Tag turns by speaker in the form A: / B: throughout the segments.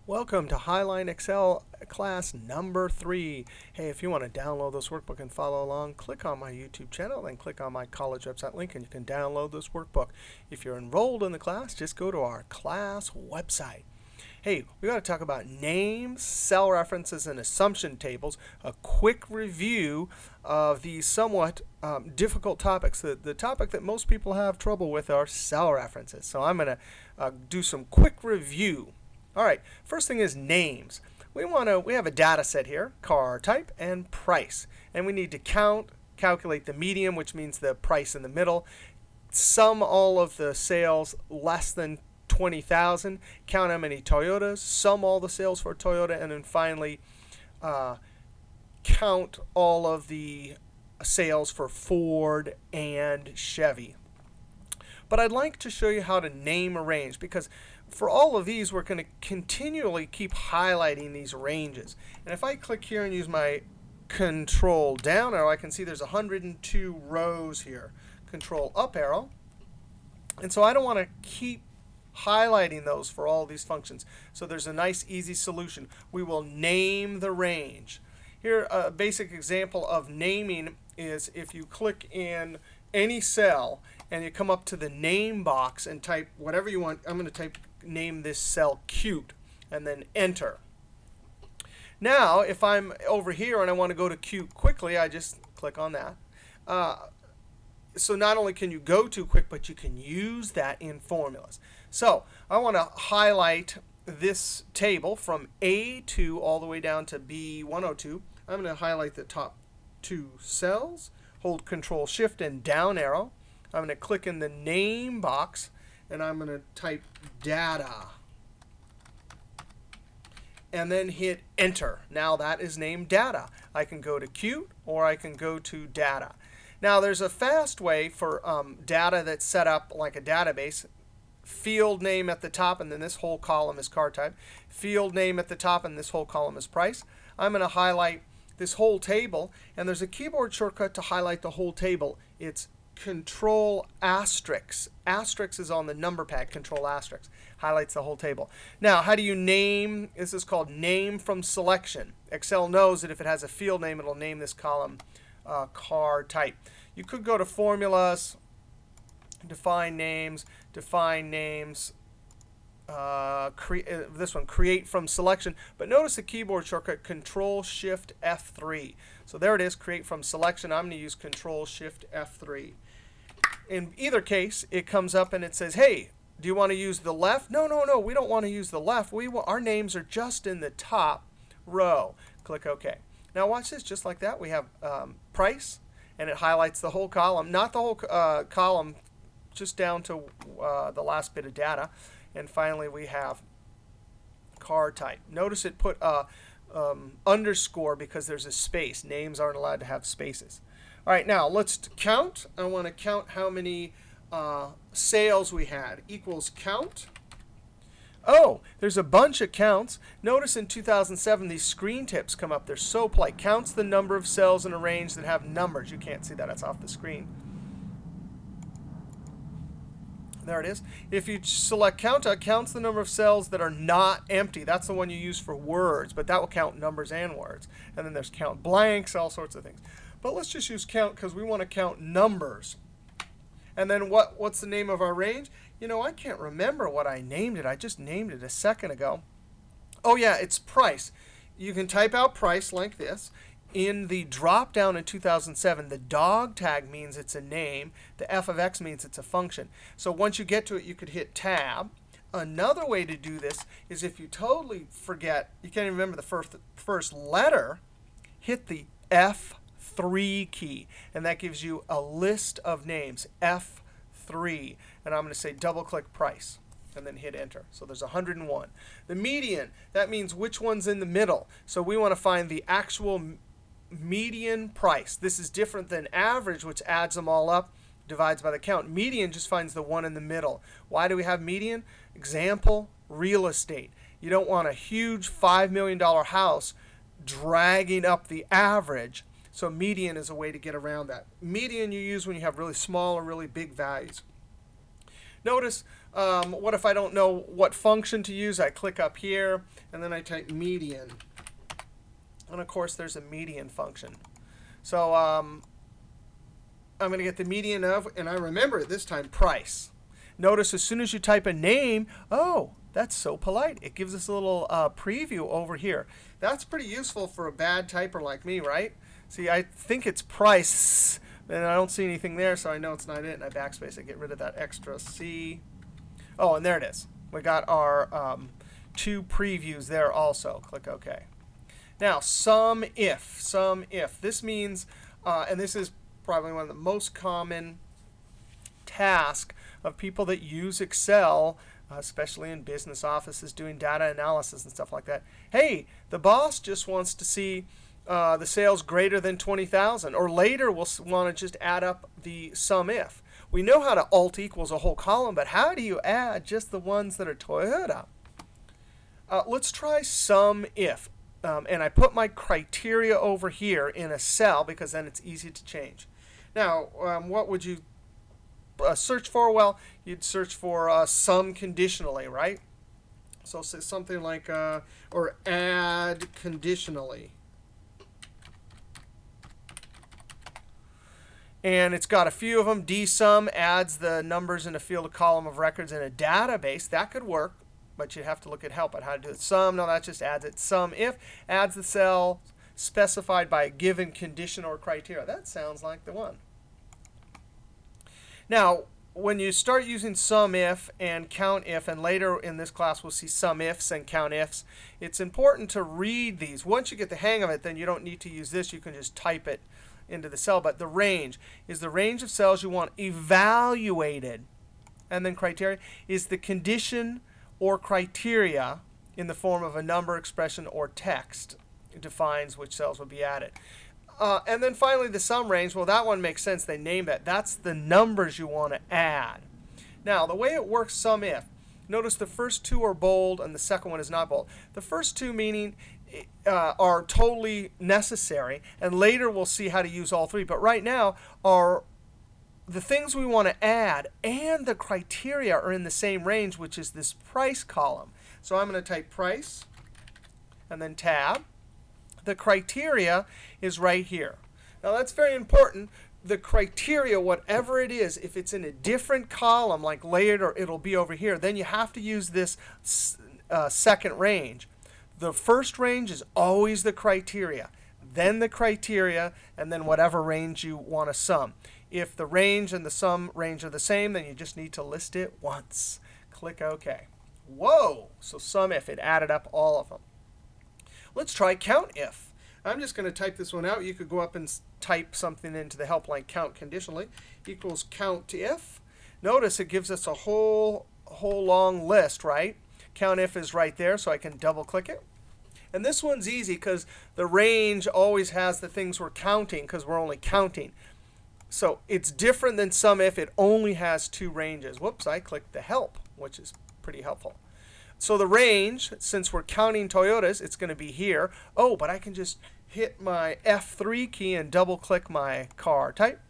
A: Welcome to Highline Excel class number 3. Hey, if you want to download this workbook and follow along, click on my YouTube channel, then click on my college website link, and you can download this workbook. If you're enrolled in the class, just go to our class website. Hey, we got to talk about names, cell references, and assumption tables. A quick review of these somewhat difficult topics. The topic that most people have trouble with are cell references. So I'm going to do some quick review. All right, first thing is names. We have a data set here, car type and price. And we need to calculate the median, which means the price in the middle, sum all of the sales less than 20,000, count how many Toyotas, sum all the sales for Toyota, and then finally count all of the sales for Ford and Chevy. But I'd like to show you how to name a range, because for all of these, we're going to continually keep highlighting these ranges. And if I click here and use my control down arrow, I can see there's 102 rows here. Control up arrow. And so I don't want to keep highlighting those for all these functions. So there's a nice, easy solution. We will name the range. Here, a basic example of naming is if you click in any cell and you come up to the name box and type whatever you want. I'm going to name this cell cute, and then enter. Now, if I'm over here and I want to go to cute quickly, I just click on that. So not only can you go to quick, but you can use that in formulas. So I want to highlight this table from A2 all the way down to B102. I'm going to highlight the top 2 cells, hold Control Shift and down arrow. I'm going to click in the name box, and I'm going to type data. And then hit enter. Now that is named data. I can go to cute, or I can go to data. Now there's a fast way for data that's set up like a database. Field name at the top, and then this whole column is car type. Field name at the top, and this whole column is price. I'm going to highlight this whole table, and there's a keyboard shortcut to highlight the whole table. It's Control asterisk. Asterisk is on the number pad. Control asterisk highlights the whole table. Now, how do you name? This is called name from selection. Excel knows that if it has a field name, it'll name this column car type. You could go to formulas, define names, this one, create from selection. But notice the keyboard shortcut, Control Shift F3. So there it is, create from selection. I'm going to use Control Shift F3. In either case, it comes up and it says, hey, do you want to use the left? No, we don't want to use the left. Our names are just in the top row. Click OK. Now watch this, just like that. We have price, and it highlights the whole column. Not the whole column, just down to the last bit of data. And finally, we have car type. Notice it put underscore because there's a space. Names aren't allowed to have spaces. All right, now let's count. I want to count how many sales we had. Equals count. Oh, there's a bunch of counts. Notice in 2007, these screen tips come up. They're so polite. Counts the number of cells in a range that have numbers. You can't see that. It's off the screen. There it is. If you select count, it counts the number of cells that are not empty. That's the one you use for words, but that will count numbers and words. And then there's count blanks, all sorts of things. But let's just use count because we want to count numbers. And then what's the name of our range? You know, I can't remember what I named it. I just named it a second ago. Oh, yeah, it's price. You can type out price like this. In the drop down in 2007, the dog tag means it's a name. The f of x means it's a function. So once you get to it, you could hit tab. Another way to do this is if you totally forget, you can't even remember the first letter, hit the F3 key. And that gives you a list of names, F3. And I'm going to say double click price, and then hit enter. So there's 101. The median, that means which one's in the middle. So we want to find the actual median price. This is different than average, which adds them all up, divides by the count. Median just finds the one in the middle. Why do we have median? Example, real estate. You don't want a huge $5 million house dragging up the average. So median is a way to get around that. Median you use when you have really small or really big values. Notice What if I don't know what function to use? I click up here, and then I type median. And of course, there's a median function. So I'm going to get the median of, and I remember it this time, price. Notice as soon as you type a name, oh, that's so polite. It gives us a little preview over here. That's pretty useful for a bad typer like me, right? See, I think it's price, and I don't see anything there, so I know it's not it. And I backspace it, get rid of that extra C. Oh, and there it is. We got our 2 previews there also. Click OK. Now, sum if. Sum if. This means, and this is probably one of the most common tasks of people that use Excel, especially in business offices doing data analysis and stuff like that. Hey, the boss just wants to see the sales greater than 20,000. Or later, we'll want to just add up the sum if. We know how to alt equals a whole column, but how do you add just the ones that are Toyota? Let's try sum if. And I put my criteria over here in a cell because then it's easy to change. Now, what would you search for? Well, you'd search for sum conditionally, right? So say something like, or add conditionally. And it's got a few of them. dsum adds the numbers in a field, a column of records in a database. That could work, but you have to look at help on how to do it. Sum, no, that just adds it. Sum if adds the cell specified by a given condition or criteria. That sounds like the one. Now, when you start using sum if and count if, and later in this class we'll see sum ifs and count ifs, it's important to read these. Once you get the hang of it, then you don't need to use this. You can just type it into the cell. But the range is the range of cells you want evaluated. And then criteria is the condition or criteria in the form of a number, expression, or text. It defines which cells will be added. And then finally, the sum range. Well, that one makes sense. They named that. That's the numbers you want to add. Now, the way it works, sum if. Notice the first 2 are bold and the second one is not bold. The first 2 meaning are totally necessary. And later, we'll see how to use all 3. But right now, are the things we want to add and the criteria are in the same range, which is this price column. So I'm going to type price and then tab. The criteria is right here. Now, that's very important. The criteria, whatever it is, if it's in a different column, like later it'll be over here, then you have to use this second range. The first range is always the criteria, then the criteria, and then whatever range you want to sum. If the range and the sum range are the same, then you just need to list it once. Click OK. Whoa! So sum if, it added up all of them. Let's try count if. I'm just going to type this one out. You could go up and type something into the help line, count conditionally, equals count if. Notice it gives us a whole long list, right? Count if is right there, so I can double click it. And this one's easy because the range always has the things we're counting because we're only counting. So it's different than sum if. It only has 2 ranges. Whoops, I clicked the help, which is pretty helpful. So the range, since we're counting Toyotas, it's going to be here. Oh, but I can just hit my F3 key and double click my car type.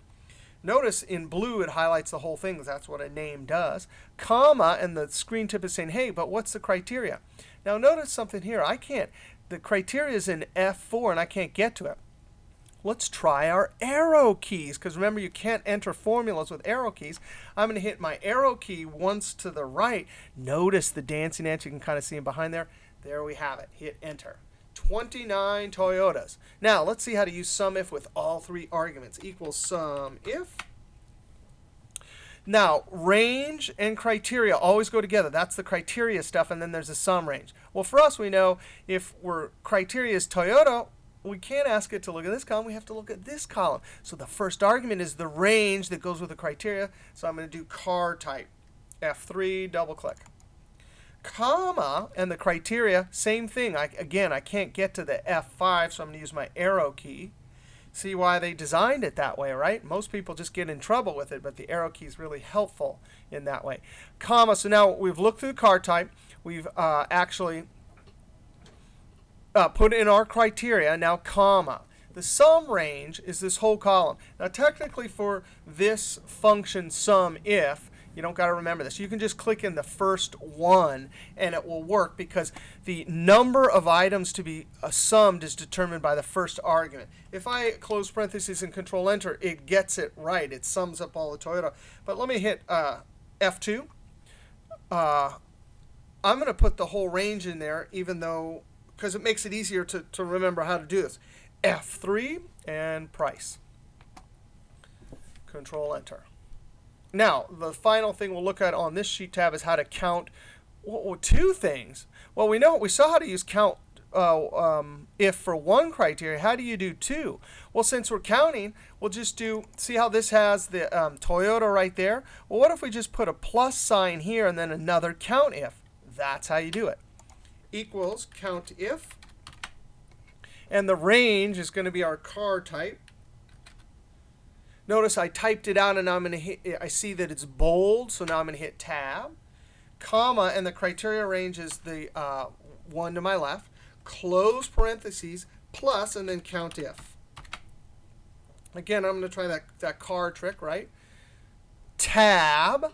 A: Notice in blue it highlights the whole thing. That's what a name does. Comma, and the screen tip is saying, hey, but what's the criteria? Now notice something here. I can't. The criteria is in F4, and I can't get to it. Let's try our arrow keys, because remember, you can't enter formulas with arrow keys. I'm going to hit my arrow key once to the right. Notice the dancing ants. You can kind of see them behind there. There we have it. Hit enter. 29 Toyotas. Now, let's see how to use sum if with all 3 arguments. Equals sum if. Now, range and criteria always go together. That's the criteria stuff, and then there's a sum range. Well, for us, we know if criteria is Toyota, we can't ask it to look at this column. We have to look at this column. So the first argument is the range that goes with the criteria. So I'm going to do car type. F3, double click. Comma, and the criteria, same thing. Again, I can't get to the F5, so I'm going to use my arrow key. See why they designed it that way, right? Most people just get in trouble with it, but the arrow key is really helpful in that way. Comma, so now we've looked through the car type. We've actually put in our criteria. Now, comma. The sum range is this whole column. Now, technically for this function sum if, You don't got to remember this. You can just click in the first one and it will work because the number of items to be summed is determined by the first argument. If I close parentheses and Control Enter, it gets it right. It sums up all the Toyota. But let me hit F2. I'm going to put the whole range in there, even though, because it makes it easier to remember how to do this. F3 and price. Control Enter. Now, the final thing we'll look at on this sheet tab is how to count two things. Well, we saw how to use count if for one criteria. How do you do two? Well, since we're counting, we'll just see how this has the Toyota right there? Well, what if we just put a plus sign here and then another count if? That's how you do it. Equals count if. And the range is going to be our car type. Notice I typed it out, and I'm going to hit. I see that it's bold, so now I'm going to hit Tab, comma, and the criteria range is the one to my left. Close parentheses, plus, and then count if. Again, I'm going to try that car trick, right? Tab,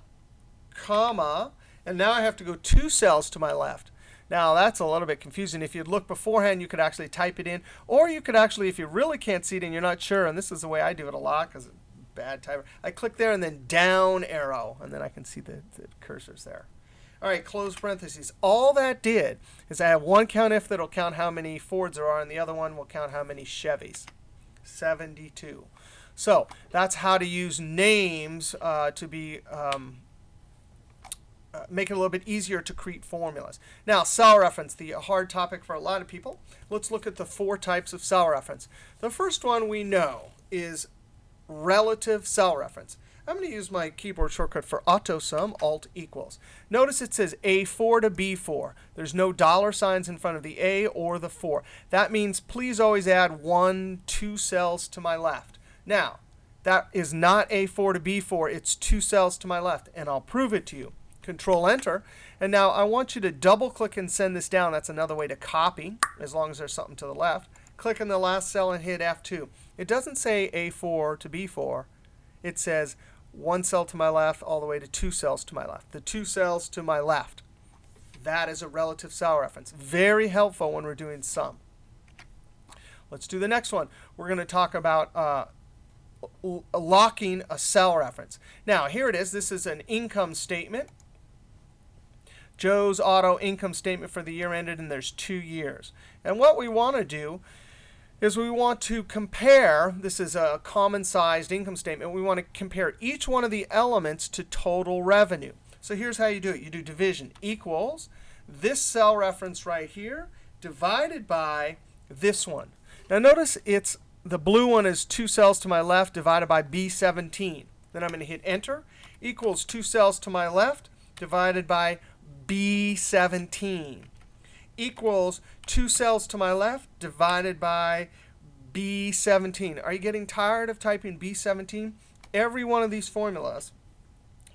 A: comma, and now I have to go 2 cells to my left. Now, that's a little bit confusing. If you'd look beforehand, you could actually type it in. Or you could actually, if you really can't see it and you're not sure, and this is the way I do it a lot because I'm a bad typer, I click there and then down arrow, and then I can see the cursors there. All right, close parentheses. All that did is I have one count if that'll count how many Fords there are, and the other one will count how many Chevys. 72. So that's how to use names to be make it a little bit easier to create formulas. Now, cell reference, the hard topic for a lot of people. Let's look at the 4 types of cell reference. The first one we know is relative cell reference. I'm going to use my keyboard shortcut for AutoSum, Alt equals. Notice it says A4 to B4. There's no dollar signs in front of the A or the 4. That means please always add 1, 2 cells to my left. Now, that is not A4 to B4. It's 2 cells to my left, and I'll prove it to you. Control Enter. And now I want you to double click and send this down. That's another way to copy, as long as there's something to the left. Click in the last cell and hit F2. It doesn't say A4 to B4. It says 1 cell to my left all the way to 2 cells to my left. The 2 cells to my left. That is a relative cell reference. Very helpful when we're doing sum. Let's do the next one. We're going to talk about locking a cell reference. Now, here it is. This is an income statement. Joe's Auto income statement for the year ended, and there's 2 years. And what we want to do is we want to compare. This is a common-sized income statement. We want to compare each one of the elements to total revenue. So here's how you do it. You do division equals this cell reference right here divided by this one. Now notice it's the blue one is 2 cells to my left divided by B17. Then I'm going to hit Enter. Equals 2 cells to my left divided by B17. Equals 2 cells to my left divided by B17. Are you getting tired of typing B17? Every one of these formulas,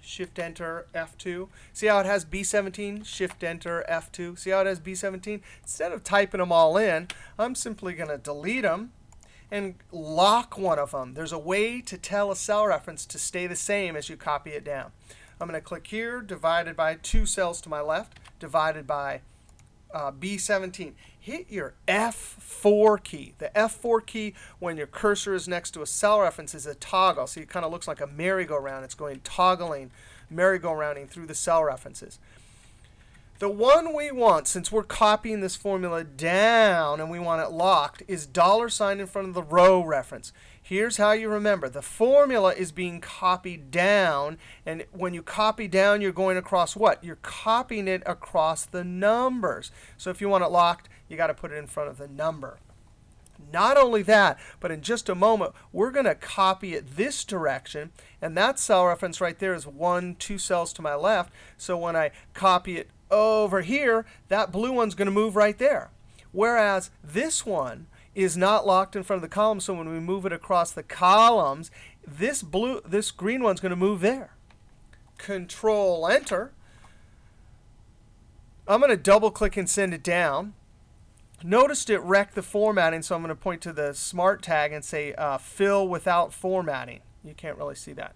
A: Shift Enter F2. See how it has B17? Shift Enter F2. See how it has B17? Instead of typing them all in, I'm simply going to delete them and lock one of them. There's a way to tell a cell reference to stay the same as you copy it down. I'm going to click here, divided by 2 cells to my left, divided by B17. Hit your F4 key. The F4 key, when your cursor is next to a cell reference, is a toggle. So it kind of looks like a merry-go-round. It's going toggling, merry-go-rounding through the cell references. The one we want, since we're copying this formula down and we want it locked, is $sign in front of the row reference. Here's how you remember. The formula is being copied down. And when you copy down, you're going across what? You're copying it across the numbers. So if you want it locked, you got to put it in front of the number. Not only that, but in just a moment, we're going to copy it this direction. And that cell reference right there is 1, 2 cells to my left. So when I copy it over here, that blue one's going to move right there. Whereas this one is not locked in front of the column. So when we move it across the columns, this green one's going to move there. Control Enter. I'm going to double click and send it down. Notice it wrecked the formatting, so I'm going to point to the Smart tag and say fill without formatting. You can't really see that.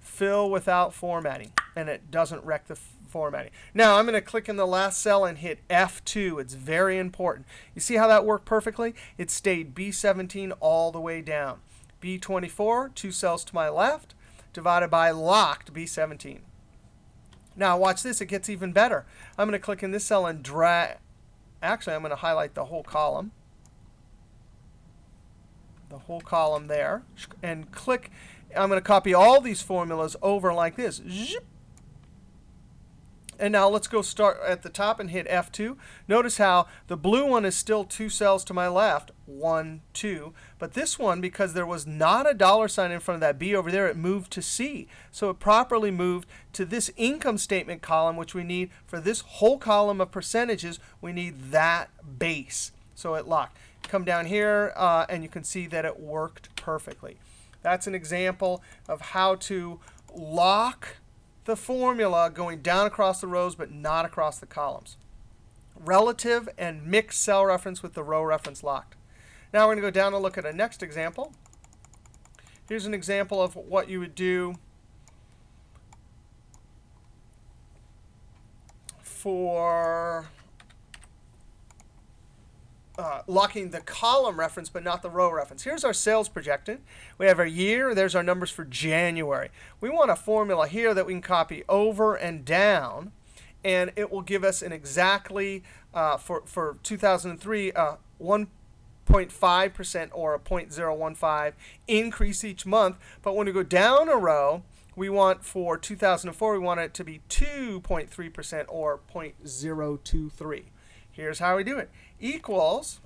A: fill without formatting, and it doesn't wreck the formatting. Now I'm going to click in the last cell and hit F2. It's very important. You see how that worked perfectly? It stayed B17 all the way down. B24, 2 cells to my left, divided by locked B17. Now watch this. It gets even better. I'm going to click in this cell and drag. Actually, I'm going to highlight the whole column. The whole column there. And click. I'm going to copy all these formulas over like this. And now let's go start at the top and hit F2. Notice how the blue one is still 2 cells to my left, 1, 2. But this one, because there was not a $ in front of that B over there, it moved to C. So it properly moved to this income statement column, which we need for this whole column of percentages. We need that base. So it locked. Come down here, and you can see that it worked perfectly. That's an example of how to lock the formula going down across the rows but not across the columns. Relative and mixed cell reference with the row reference locked. Now we're going to go down and look at a next example. Here's an example of what you would do for locking the column reference but not the row reference. Here's our sales projected. We have our year. There's our numbers for January. We want a formula here that we can copy over and down. And it will give us an exactly, for 2003, 1.5% or a 0.015 increase each month. But when we go down a row, we want for 2004, we want it to be 2.3% or 0.023. Here's how we do it. Equals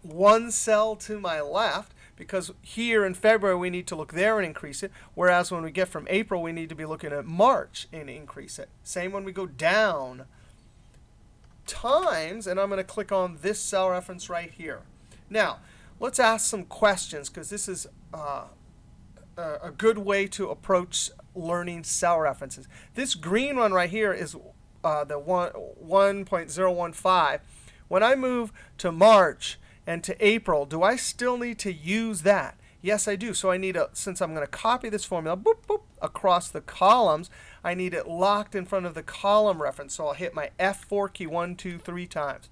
A: 1 cell to my left, because here in February we need to look there and increase it, whereas when we get from April we need to be looking at March and increase it. Same when we go down. Times, and I'm going to click on this cell reference right here. Now, let's ask some questions, because this is a good way to approach learning cell references. This green one right here is the 1.015. When I move to March and to April, do I still need to use that? Yes, I do. So I need since I'm going to copy this formula boop, boop, across the columns, I need it locked in front of the column reference. So I'll hit my F4 key 1, 2, 3 times.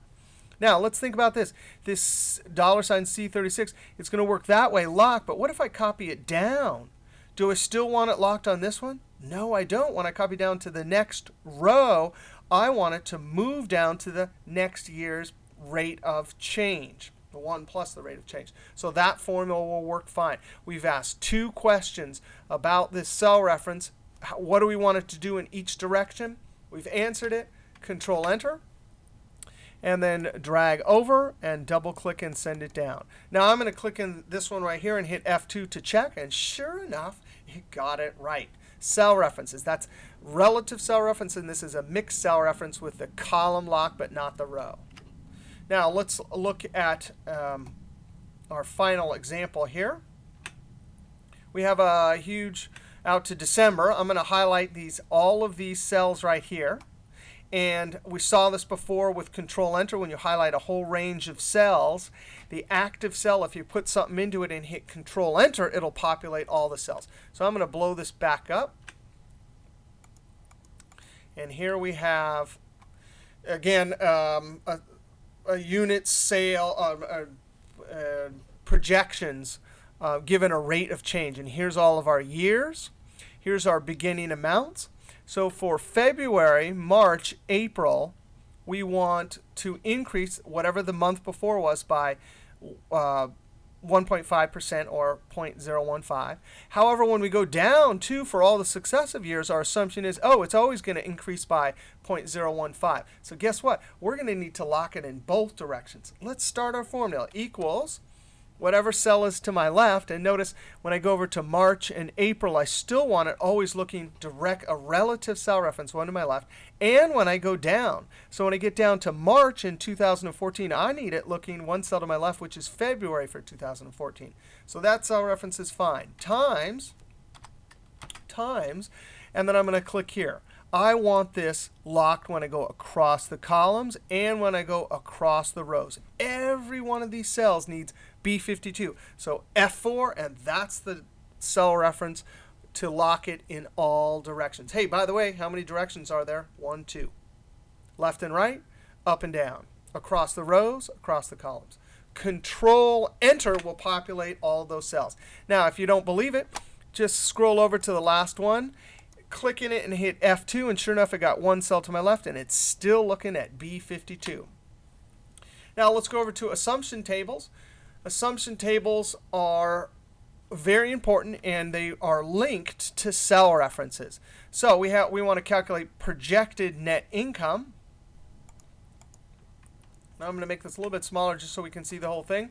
A: Now, let's think about this. This $C36, it's going to work that way, locked. But what if I copy it down? Do I still want it locked on this one? No, I don't. When I copy down to the next row, I want it to move down to the next year's rate of change, the 1 plus the rate of change. So that formula will work fine. We've asked 2 questions about this cell reference. What do we want it to do in each direction? We've answered it. Control-Enter. And then drag over and double click and send it down. Now I'm going to click in this one right here and hit F2 to check. And sure enough, it got it right. Cell references. That's relative cell reference, and this is a mixed cell reference with the column lock but not the row. Now let's look at our final example here. We have a huge out to December. I'm going to highlight all of these cells right here. And we saw this before with Control-Enter. When you highlight a whole range of cells, the active cell, if you put something into it and hit Control-Enter, it'll populate all the cells. So I'm going to blow this back up. And here we have, again, a unit sale projections given a rate of change. And here's all of our years. Here's our beginning amounts. So for February, March, April, we want to increase whatever the month before was by 1.5% or 0.015. However, when we go down to for all the successive years, our assumption is, oh, it's always going to increase by 0.015. So guess what? We're going to need to lock it in both directions. Let's start our formula. Equals whatever cell is to my left. And notice when I go over to March and April, I still want it always looking direct, a relative cell reference, one to my left. And when I go down, so when I get down to March in 2014, I need it looking 1 cell to my left, which is February for 2014. So that cell reference is fine. Times, and then I'm going to click here. I want this locked when I go across the columns and when I go across the rows. Every one of these cells needs B52. So F4, and that's the cell reference to lock it in all directions. Hey, by the way, how many directions are there? 1, 2. Left and right, up and down, across the rows, across the columns. Control Enter will populate all those cells. Now, if you don't believe it, just scroll over to the last one, click in it, and hit F2. And sure enough, it got one cell to my left, and it's still looking at B52. Now, let's go over to assumption tables. Assumption tables are very important, and they are linked to cell references. So we want to calculate projected net income. Now I'm going to make this a little bit smaller just so we can see the whole thing.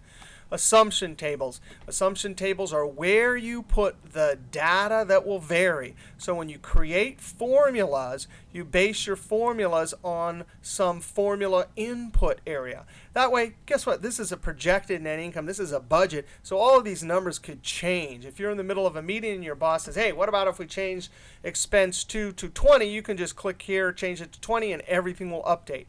A: Assumption tables. Assumption tables are where you put the data that will vary. So when you create formulas, you base your formulas on some formula input area. That way, guess what? This is a projected net income. This is a budget. So all of these numbers could change. If you're in the middle of a meeting and your boss says, hey, what about if we change expense 2 to 20? You can just click here, change it to 20, and everything will update.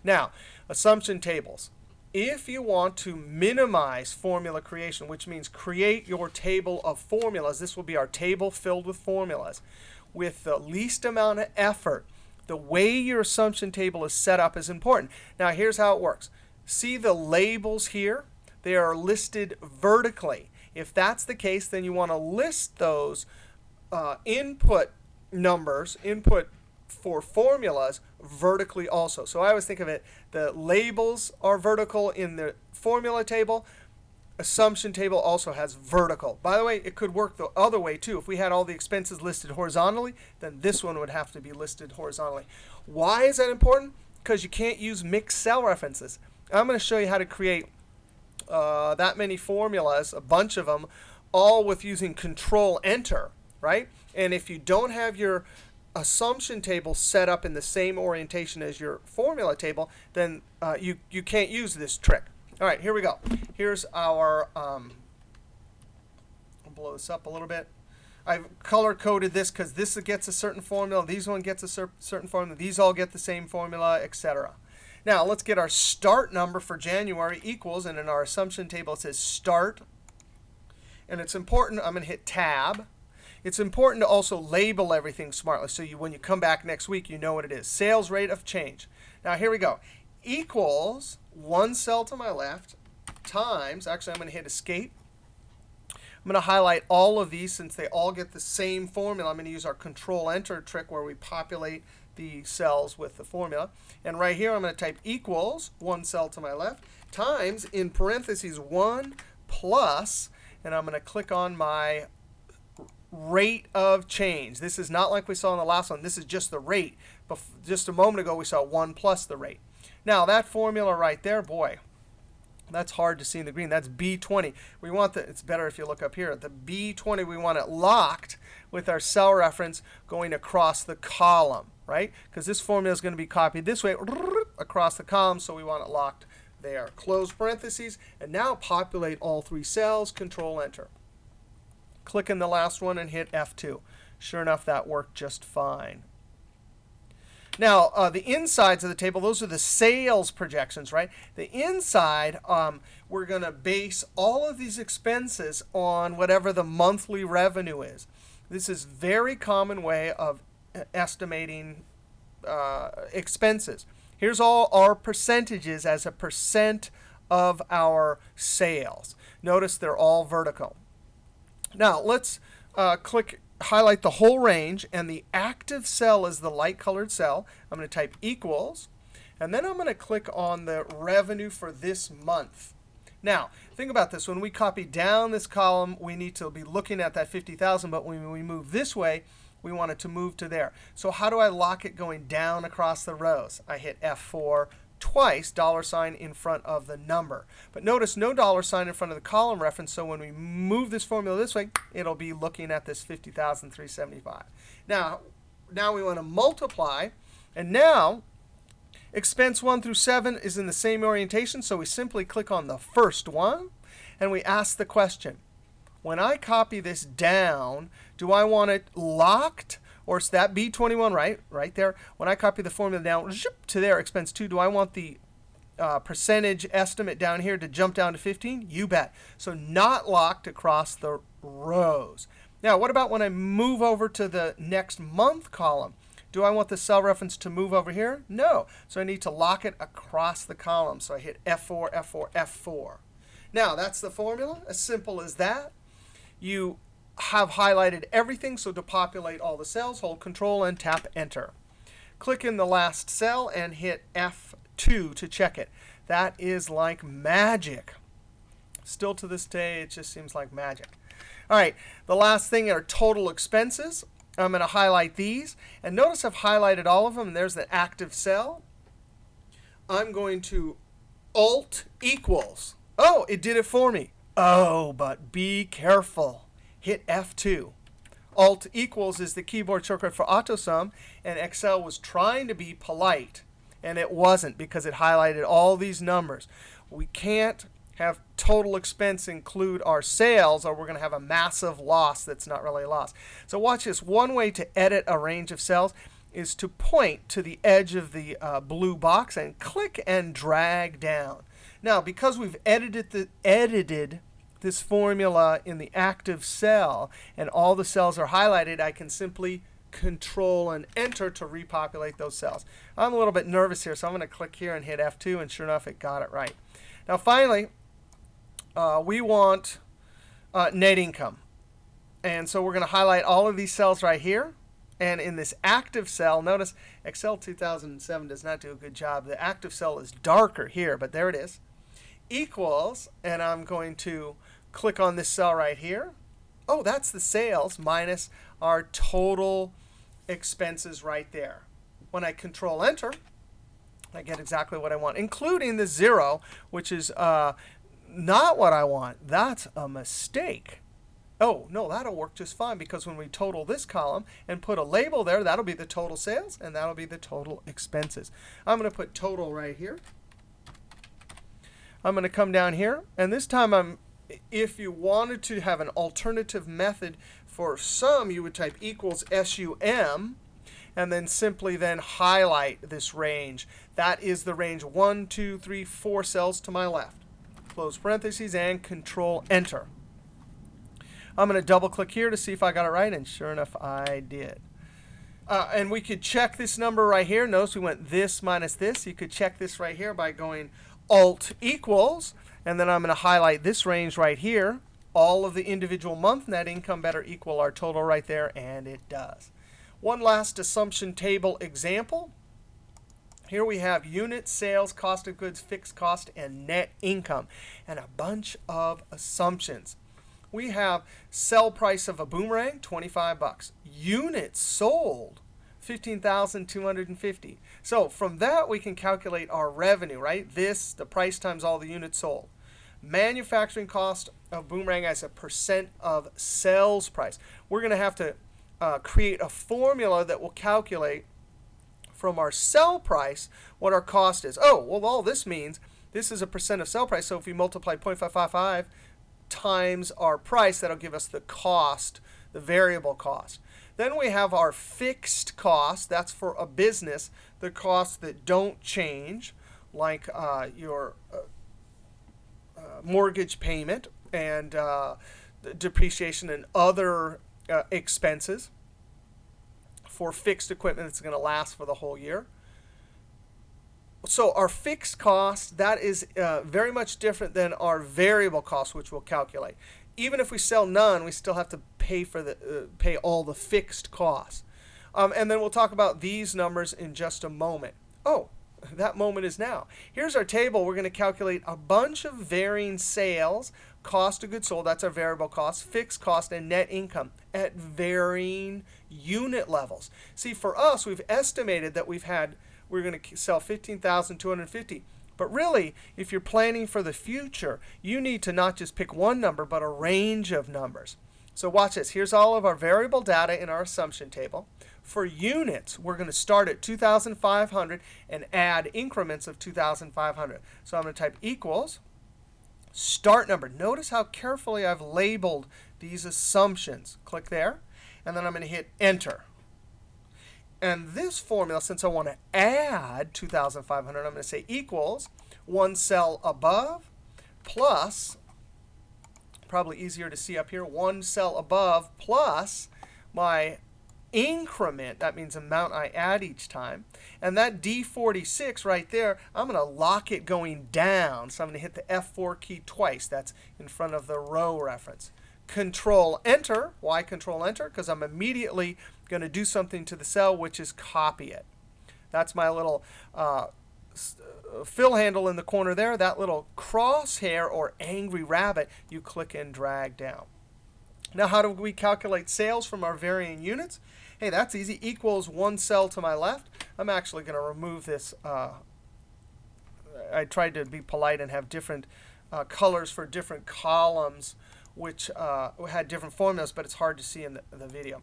A: Now, assumption tables. If you want to minimize formula creation, which means create your table of formulas, this will be our table filled with formulas, with the least amount of effort, the way your assumption table is set up is important. Now, here's how it works. See the labels here? They are listed vertically. If that's the case, then you want to list those input numbers, input for formulas, vertically also. So I always think of it, the labels are vertical in the formula table. Assumption table also has vertical. By the way, it could work the other way too. If we had all the expenses listed horizontally, then this one would have to be listed horizontally. Why is that important? Because you can't use mixed cell references. I'm going to show you how to create that many formulas, a bunch of them, all with using Control Enter, right? And if you don't have your assumption table set up in the same orientation as your formula table, then you can't use this trick. All right, here we go. Here's our, I'll blow this up a little bit. I've color-coded this because this gets a certain formula. These one gets a certain formula. These all get the same formula, etc. Now, let's get our start number for January equals, and in our assumption table it says start. And it's important, I'm going to hit Tab. It's important to also label everything smartly so when you come back next week, you know what it is. Sales rate of change. Now, here we go. Equals one cell to my left times, actually, I'm going to hit Escape. I'm going to highlight all of these since they all get the same formula. I'm going to use our Control Enter trick where we populate the cells with the formula. And right here, I'm going to type equals one cell to my left times, in parentheses, 1 plus, and I'm going to click on my rate of change. This is not like we saw in the last one. This is just the rate. But just a moment ago, we saw 1 plus the rate. Now, that formula right there, boy, that's hard to see in the green. That's B20. We want the, it's better if you look up here. The B20, we want it locked with our cell reference going across the column, right? Because this formula is going to be copied this way across the column, so we want it locked there. Close parentheses, and now populate all 3 cells, Control Enter. Click in the last one and hit F2. Sure enough, that worked just fine. Now, the insides of the table, those are the sales projections, right? The inside, we're going to base all of these expenses on whatever the monthly revenue is. This is a very common way of estimating expenses. Here's all our percentages as a percent of our sales. Notice they're all vertical. Now, let's highlight the whole range, and the active cell is the light-colored cell. I'm going to type equals, and then I'm going to click on the revenue for this month. Now, think about this. When we copy down this column, we need to be looking at that 50,000, but when we move this way, we want it to move to there. So how do I lock it going down across the rows? I hit F4 twice, $ in front of the number. But notice no $ in front of the column reference, so when we move this formula this way, it'll be looking at this 50,375. Now we want to multiply, and now expense 1 through 7 is in the same orientation, so we simply click on the first one, and we ask the question, when I copy this down, do I want it locked? Or it's that B21 right there. When I copy the formula down to there, expense 2, do I want the percentage estimate down here to jump down to 15? You bet. So not locked across the rows. Now, what about when I move over to the next month column? Do I want the cell reference to move over here? No. So I need to lock it across the column. So I hit F4, F4, F4. Now, that's the formula. As simple as that. You have highlighted everything. So to populate all the cells, hold Control and tap Enter. Click in the last cell and hit F2 to check it. That is like magic. Still to this day, it just seems like magic. All right, the last thing are total expenses. I'm going to highlight these. And notice I've highlighted all of them. And there's the active cell. I'm going to Alt equals. Oh, it did it for me. Oh, but be careful. Hit F2. Alt equals is the keyboard shortcut for AutoSum. And Excel was trying to be polite. And it wasn't because it highlighted all these numbers. We can't have total expense include our sales, or we're going to have a massive loss that's not really a loss. So watch this. One way to edit a range of cells is to point to the edge of the blue box and click and drag down. Now, because we've edited this formula in the active cell and all the cells are highlighted, I can simply Control and Enter to repopulate those cells. I'm a little bit nervous here, so I'm going to click here and hit F2, and sure enough, it got it right. Now, finally, we want net income. And so we're going to highlight all of these cells right here. And in this active cell, notice Excel 2007 does not do a good job. The active cell is darker here, but there it is. Equals, and I'm going to click on this cell right here. Oh, that's the sales minus our total expenses right there. When I Control Enter, I get exactly what I want, including the 0, which is not what I want. That's a mistake. Oh, no, that'll work just fine because when we total this column and put a label there, that'll be the total sales, and that'll be the total expenses. I'm going to put total right here. I'm going to come down here, and this time if you wanted to have an alternative method for sum, you would type equals SUM, and then simply then highlight this range. That is the range 1, 2, 3, 4 cells to my left. Close parentheses and Control Enter. I'm going to double click here to see if I got it right, and sure enough, I did. And we could check this number right here. Notice we went this minus this. You could check this right here by going Alt equals, and then I'm going to highlight this range right here. All of the individual month net income better equal our total right there, and it does. One last assumption table example. Here we have unit sales, cost of goods, fixed cost, and net income, and a bunch of assumptions. We have sell price of a boomerang, 25 bucks. Units sold, 15,250. So from that, we can calculate our revenue, right? This, the price times all the units sold. Manufacturing cost of boomerang as a percent of sales price. We're going to have to create a formula that will calculate from our sell price what our cost is. Oh, well, all this means this is a percent of sell price. So if we multiply 0.555 times our price, that'll give us the cost, the variable cost. Then we have our fixed cost. That's for a business, the costs that don't change, like your mortgage payment and depreciation and other expenses for fixed equipment that's going to last for the whole year. So our fixed cost, that is very much different than our variable cost, which we'll calculate. Even if we sell none, we still have to pay all the fixed costs. And then we'll talk about these numbers in just a moment. Oh, that moment is now. Here's our table. We're going to calculate a bunch of varying sales, cost of goods sold, that's our variable cost, fixed cost, and net income at varying unit levels. See, for us, we've estimated that we're going to sell 15,250. But really, if you're planning for the future, you need to not just pick one number, but a range of numbers. So watch this. Here's all of our variable data in our assumption table. For units, we're going to start at 2,500 and add increments of 2,500. So I'm going to type equals start number. Notice how carefully I've labeled these assumptions. Click there. And then I'm going to hit Enter. And this formula, since I want to add 2,500, I'm going to say equals one cell above plus probably easier to see up here, one cell above plus my increment. That means amount I add each time. And that D46 right there, I'm going to lock it going down. So I'm going to hit the F4 key twice. That's in front of the row reference. Control Enter. Why Control Enter? Because I'm immediately going to do something to the cell, which is copy it. That's my little fill handle in the corner there. That little crosshair or angry rabbit, you click and drag down. Now, how do we calculate sales from our varying units? Hey, that's easy. Equals one cell to my left. I'm actually going to remove this. I tried to be polite and have different colors for different columns, which had different formulas, but it's hard to see in the video.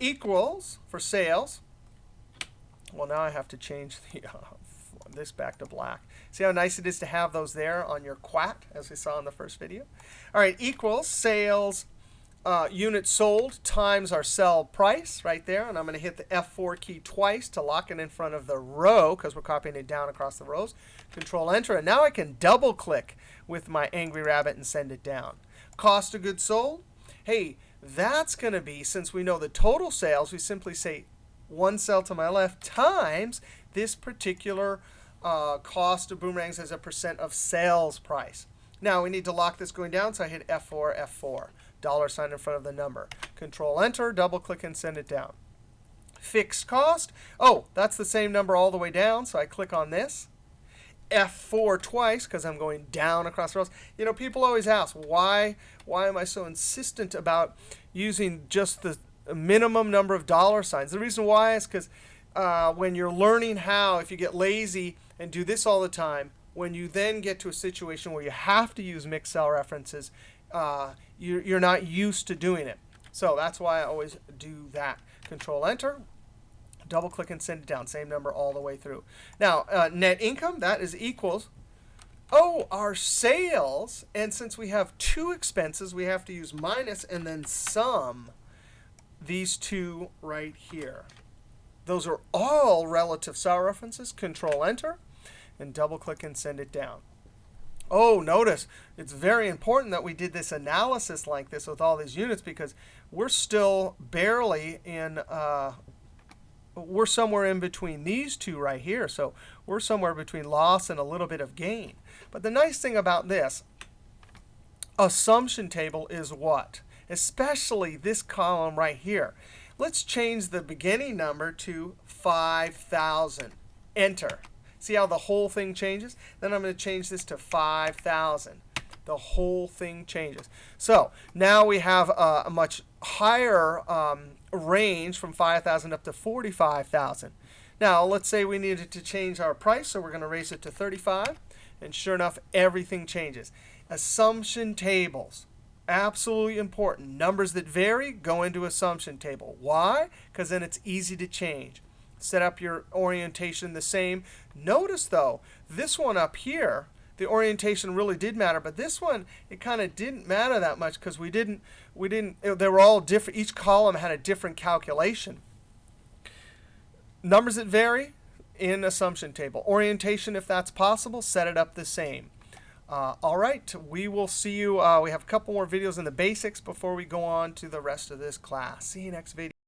A: Equals for sales. Well, now I have to change this back to black. See how nice it is to have those there on your quat, as we saw in the first video? All right, equals sales units sold times our cell price right there. And I'm going to hit the F4 key twice to lock it in front of the row because we're copying it down across the rows. Control Enter. And now I can double click with my angry rabbit and send it down. Cost of goods sold. Hey, that's going to be, since we know the total sales, we simply say one cell to my left times this particular cost of boomerangs as a percent of sales price. Now we need to lock this going down, so I hit F4, F4. $sign in front of the number. Control Enter, double click and send it down. Fixed cost. Oh, that's the same number all the way down, so I click on this. F4 twice because I'm going down across the rows. You know, people always ask, why am I so insistent about using just the minimum number of $signs? The reason why is because when you're learning how, if you get lazy and do this all the time, when you then get to a situation where you have to use mixed cell references, you're not used to doing it. So that's why I always do that. Control Enter. Double click and send it down. Same number all the way through. Now, net income, that is equals, our sales. And since we have two expenses, we have to use minus and then sum these two right here. Those are all relative cell references. Control Enter. And double click and send it down. Oh, notice it's very important that we did this analysis like this with all these units because we're still barely in, we're somewhere in between these two right here. So we're somewhere between loss and a little bit of gain. But the nice thing about this assumption table is what? Especially this column right here. Let's change the beginning number to 5,000. Enter. See how the whole thing changes? Then I'm going to change this to 5,000. The whole thing changes. So now we have a much higher range from 5,000 up to 45,000. Now let's say we needed to change our price, so we're going to raise it to 35. And sure enough, everything changes. Assumption tables. Absolutely important. Numbers that vary go into assumption table. Why? Because then it's easy to change. Set up your orientation the same. Notice, though, this one up here, the orientation really did matter. But this one, it kind of didn't matter that much because they were all different. Each column had a different calculation. Numbers that vary in assumption table. Orientation, if that's possible, set it up the same. All right, we will see you. We have a couple more videos in the basics before we go on to the rest of this class. See you next video.